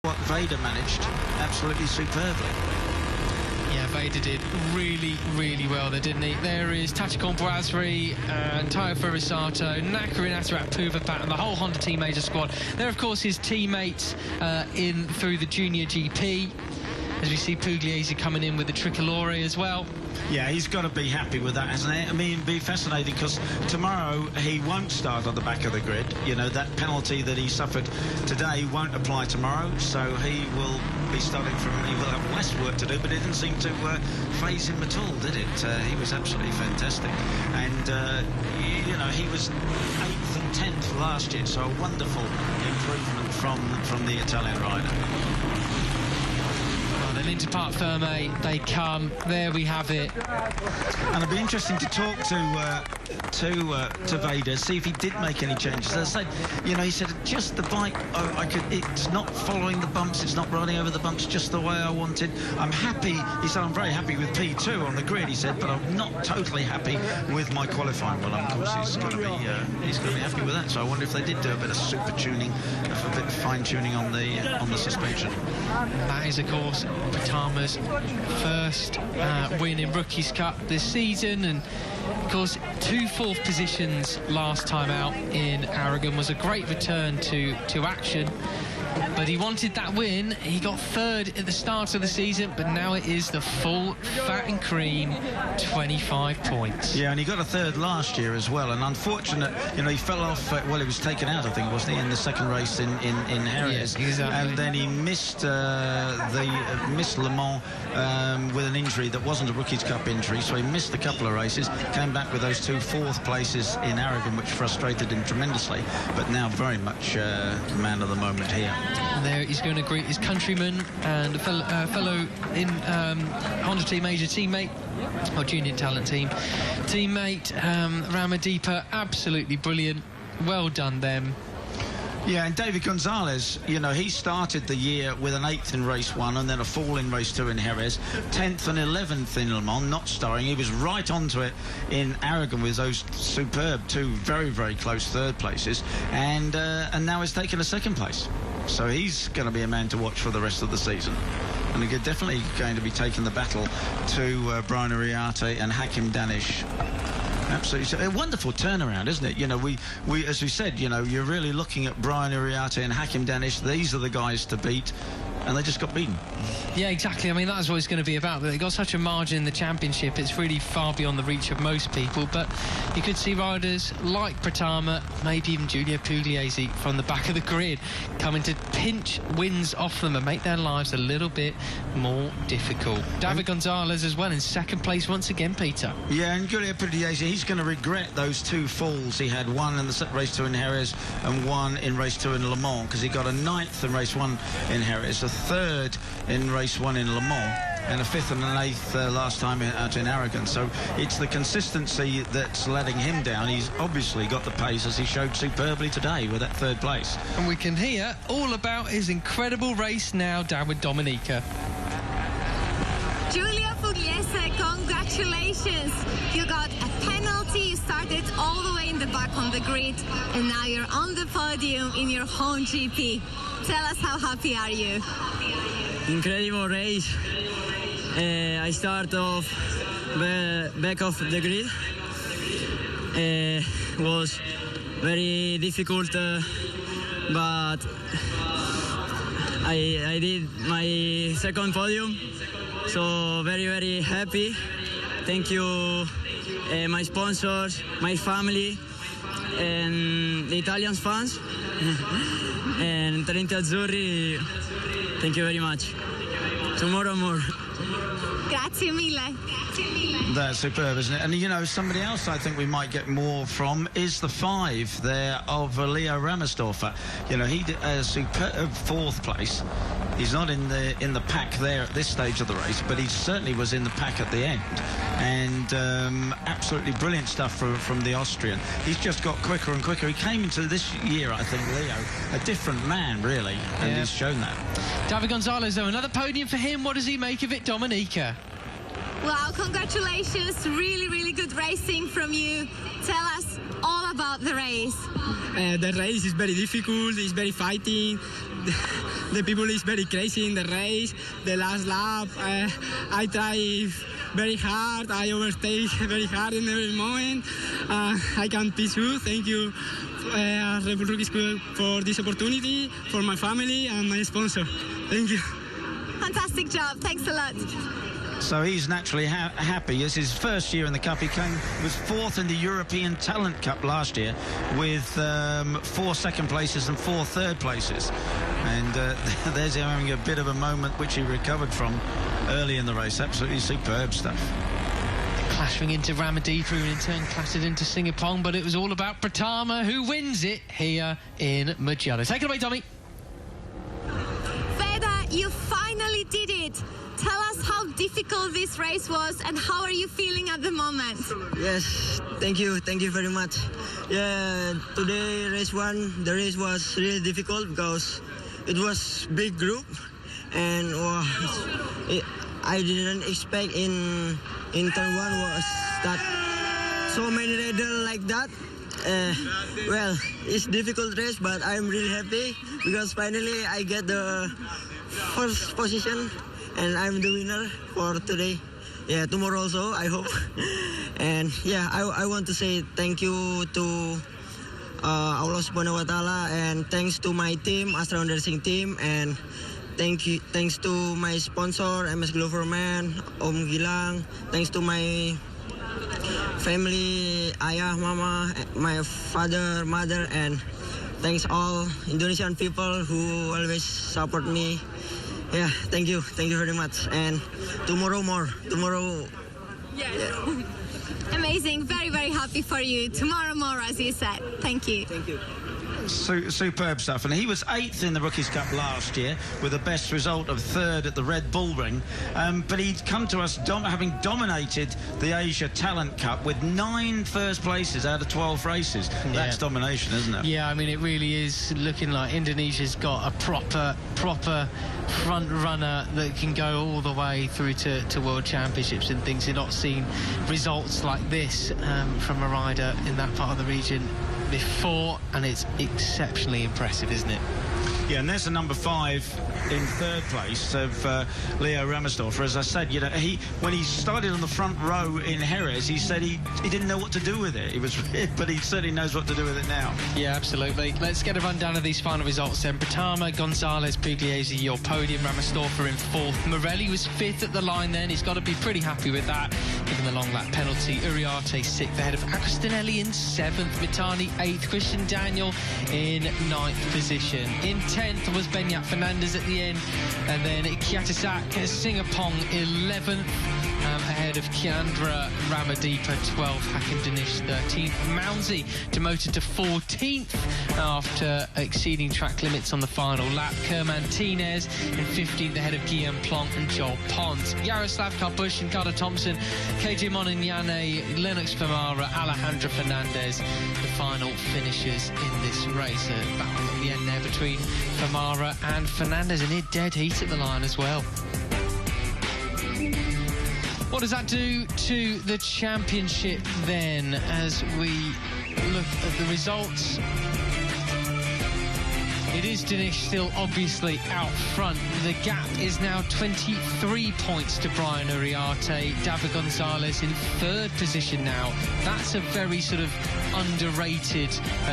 what veda managed absolutely superbly. Yeah, Veda did really, really well there, didn't he? There is Tachikon Brasri, Tayo Furusato, Nakari Natarat Puvapat, and the whole Honda Team Major squad. They're, of course, his teammates in through the Junior GP. As we see Pugliese coming in with the Tricolore as well. Yeah, he's got to be happy with that, hasn't he? I mean, it'd be fascinating because tomorrow he won't start on the back of the grid. You know, that penalty that he suffered today won't apply tomorrow, so he will be starting from... He will have less work to do, but it didn't seem to faze him at all, did it? He was absolutely fantastic. And, you know, he was 8th and 10th last year, so a wonderful improvement from the Italian rider. Then into Parc Ferme they come. There we have it. And it'd be interesting to talk to Veda, see if he did make any changes. As I said, you know, he said just the bike. It's not following the bumps. It's not running over the bumps just the way I wanted. I'm happy. He said I'm very happy with P2 on the grid. He said, but I'm not totally happy with my qualifying. Well, of course he's going to be happy with that. So I wonder if they did do a bit of super tuning, a bit of fine tuning on the suspension. That is, of course, Pratama's first win in Rookies Cup this season, and of course 2 fourth positions last time out in Aragon was a great return to action. But he wanted that win. He got 3rd at the start of the season, but now it is the full fat and cream 25 points. Yeah, and he got a 3rd last year as well. And unfortunate, you know, he fell off. Well, he was taken out, I think, wasn't he, in the second race in Jerez? Yeah, exactly. And then he missed missed Le Mans with an injury that wasn't a Rookies Cup injury, so he missed a couple of races. Came back with those 2 4th places in Aragon, which frustrated him tremendously. But now very much man of the moment here. And there he's going to greet his countryman and a fellow in Honda Team Major teammate, or Junior Talent Team teammate, Ramadeepa. Absolutely brilliant. Well done them. Yeah, and David Gonzalez, you know, he started the year with an 8th in race 1 and then a fall in race 2 in Jerez, 10th and 11th in Le Mans, not starring. He was right onto it in Aragon with those superb 2 very, very close 3rd places, and now he's taken a 2nd place. So he's going to be a man to watch for the rest of the season. And he's definitely going to be taking the battle to Brian Uriarte and Hakim Danish. Absolutely. A wonderful turnaround, isn't it? You know, we as we said, you know, you're really looking at Brian Uriarte and Hakim Danish. These are the guys to beat, and they just got beaten. Yeah, exactly. I mean, that's what it's going to be about. They got such a margin in the championship. It's really far beyond the reach of most people. But you could see riders like Pratama, maybe even Giulio Pugliese from the back of the grid, coming to pinch wins off them and make their lives a little bit more difficult. David Gonzalez as well in 2nd place once again, Peter. Yeah, and Giulio Pugliese, he's going to regret those 2 falls. He had one in the race 2 in Jerez and one in race 2 in Le Mans, because he got a 9th in race 1 in Jerez, a 3rd in race 1 in Le Mans, and a 5th and an 8th last time out in Aragon. So it's the consistency that's letting him down. He's obviously got the pace, as he showed superbly today with that 3rd place. And we can hear all about his incredible race now down with Dominica. Giulio Pugliese, congratulations. You got a penalty. You started all the way in the back on the grid, and now you're on the podium in your home GP. Tell us, how happy are you? Incredible race. I start off back of the grid. Was very difficult, but I did my 2nd podium, so very, very happy. Thank you, my sponsors, my family, and the Italian fans, and Trenti Azzurri. Thank you very much. Tomorrow more. Grazie mille. That's superb, isn't it? And, you know, somebody else I think we might get more from is the 5 there of Leo Ramersdorfer. You know, he did a superb 4th place. He's not in the pack there at this stage of the race, but he certainly was in the pack at the end. And absolutely brilliant stuff from the Austrian. He's just got quicker and quicker. He came into this year, I think, Leo, a different man, really, and he's shown that. David Gonzalez, though, another podium for him. What does he make of it, Dominica? Wow, congratulations. Really, really good racing from you. Tell us all about the race. The race is very difficult. It's very fighting. the people is very crazy in the race. The last lap, I try very hard. I overtake very hard in every moment. I can be true. Thank you, Red Bull Rookie School, for this opportunity, for my family and my sponsor. Thank you. Fantastic job. Thanks a lot. So he's naturally happy. It's his first year in the Cup. He was fourth in the European Talent Cup last year with 4 second places and 4 third places. And there's him having a bit of a moment which he recovered from early in the race. Absolutely superb stuff. Clashing into Ramadipa, who in turn clattered into Singapore, but it was all about Pratama, who wins it here in Mugello. Take it away, Tommy. Veda, you finally did it. Tell us how difficult this race was and how are you feeling at the moment? Yes, thank you very much. Yeah, today race 1, the race was really difficult because it was big group, and I didn't expect in turn 1 was that so many riders like that. Well, it's difficult race, but I'm really happy because finally I get the first position. And I'm the winner for today. Yeah, tomorrow also, I hope. And yeah, I want to say thank you to Allah Subhanahu wa Ta'ala, and thanks to my team, Astra Racing team, and thanks to my sponsor, MS Gloverman, Om Gilang. Thanks to my family, ayah, mama, my father, mother, and thanks all Indonesian people who always support me. Yeah, thank you very much. And tomorrow more. Yes. Yeah. Amazing. Very, very happy for you. Tomorrow more, as you said. Thank you. Thank you. Superb stuff. And he was 8th in the Rookies Cup last year with the best result of 3rd at the Red Bull Ring. But he'd come to us having dominated the Asia Talent Cup with 9 first places out of 12 races. Yeah. That's domination, isn't it? Yeah, I mean, it really is looking like Indonesia's got a proper front runner that can go all the way through to World Championships and things. You're not seeing results like this from a rider in that part of the region before, and it's exceptionally impressive, isn't it? Yeah, and there's the number 5 in 3rd place of Leo Ramsdorfer. As I said, you know, when he started on the front row in Jerez, he said he didn't know what to do with it. But he certainly knows what to do with it now. Yeah, absolutely. Let's get a rundown of these final results then. Pratama, Gonzalez, Pugliese, your podium. Ramsdorfer in 4th. Morelli was 5th at the line then. He's got to be pretty happy with that, given the long lap penalty. Uriarte 6th ahead of Agostinelli in 7th. Mitani 8th. Christian Daniel in 9th position. In 10th was Benyat Fernandez at the end, and then Kiatasak Singapong 11th, ahead of Kiandra Ramadipa 12th, Hakan Danish 13th, Mounsey demoted to 14th after exceeding track limits on the final lap. Kerman Tinez in 15th ahead of Guillaume Plonk and Joel Pons. Yaroslav Karbush and Carter Thompson, KJ Monignane, Lennox Famara, Alejandro Fernandez, the final finishers in this race. Battle at the end there between Famara and Fernandez, and it dead heat at the line as well. What does that do to the championship then, as we look at the results? It is Danish still obviously out front. The gap is now 23 points to Brian Uriarte. David Gonzalez in 3rd position now. That's a very sort of underrated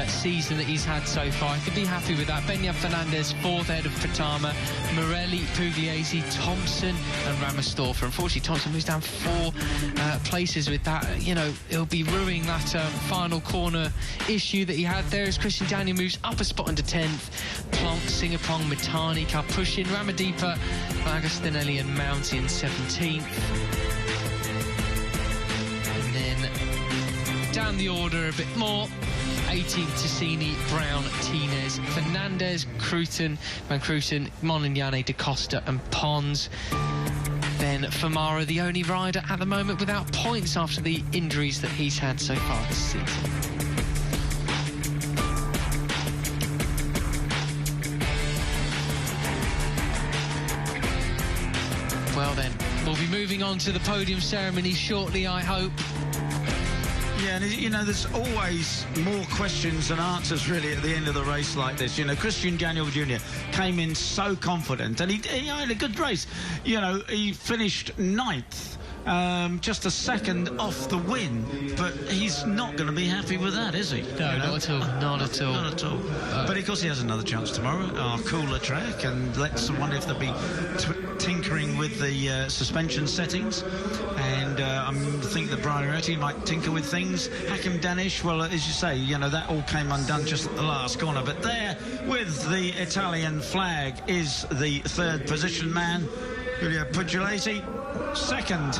season that he's had so far. I could be happy with that. Benyat Fernandez 4th ahead of Pratama. Morelli, Pugliese, Thompson and Ramsdorfer. Unfortunately, Thompson moves down 4 places with that. You know, it'll be ruining that final corner issue that he had there, as Christian Daniel moves up a spot into 10th. Plonk, Singapong, Mitani, Karpushin, Ramadipa, Agostinelli and Mounty in 17th. And then down the order a bit more. 18th, Tassini, Brown, Tinez, Fernandez, Cruton, Van Cruton, Monignane, Da Costa and Pons. Then Famara, the only rider at the moment without points after the injuries that he's had so far this season. Well then, we'll be moving on to the podium ceremony shortly, I hope. Yeah, and you know, there's always more questions than answers really at the end of the race like this. You know, Christian Daniel Jr. came in so confident, and he had a good race. You know, he finished 9th. Just a second off the win, but he's not going to be happy with that, is he? No, you know? Not at all. Not at all. Not at all. But of course, he has another chance tomorrow, our cooler track, and let's wonder if they'll be tinkering with the suspension settings. And I think that Brian Moretti might tinker with things. Hakim Danish, well, as you say, you know, that all came undone just at the last corner. But there, with the Italian flag, is the 3rd position man, Giulio Pugliese. 2nd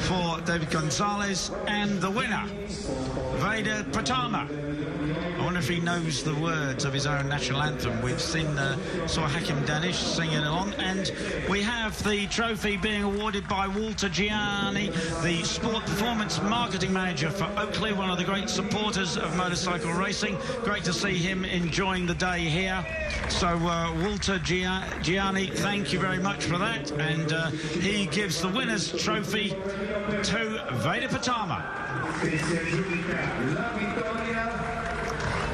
for David Gonzalez, and the winner, Veda Pratama. I wonder if he knows the words of his own national anthem. We've saw Hakim Danish singing along, and we have the trophy being awarded by Walter Gianni, the Sport Performance Marketing Manager for Oakley, one of the great supporters of motorcycle racing. Great to see him enjoying the day here. So Walter Gianni, thank you very much for that, and he gives the winner's trophy to Veda Pratama.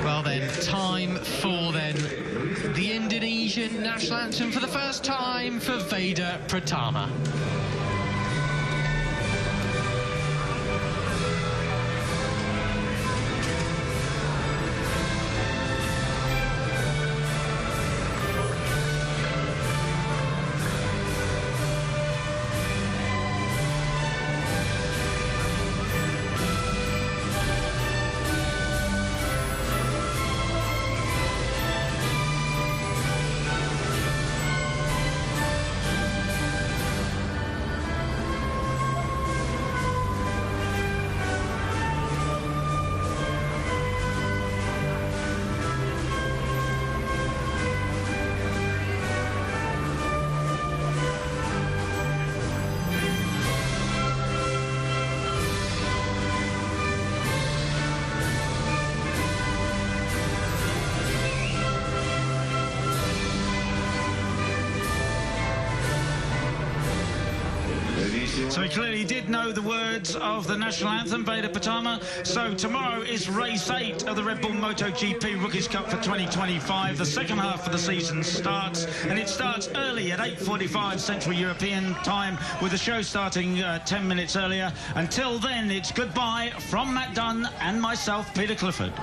Well then, time for the Indonesian national anthem for the first time for Veda Pratama. So he clearly did know the words of the national anthem, Veda Pratama. So tomorrow is race 8 of the Red Bull MotoGP Rookies Cup for 2025. The second half of the season starts, and it starts early at 8:45 Central European time, with the show starting 10 minutes earlier. Until then, it's goodbye from Matt Dunn and myself, Peter Clifford.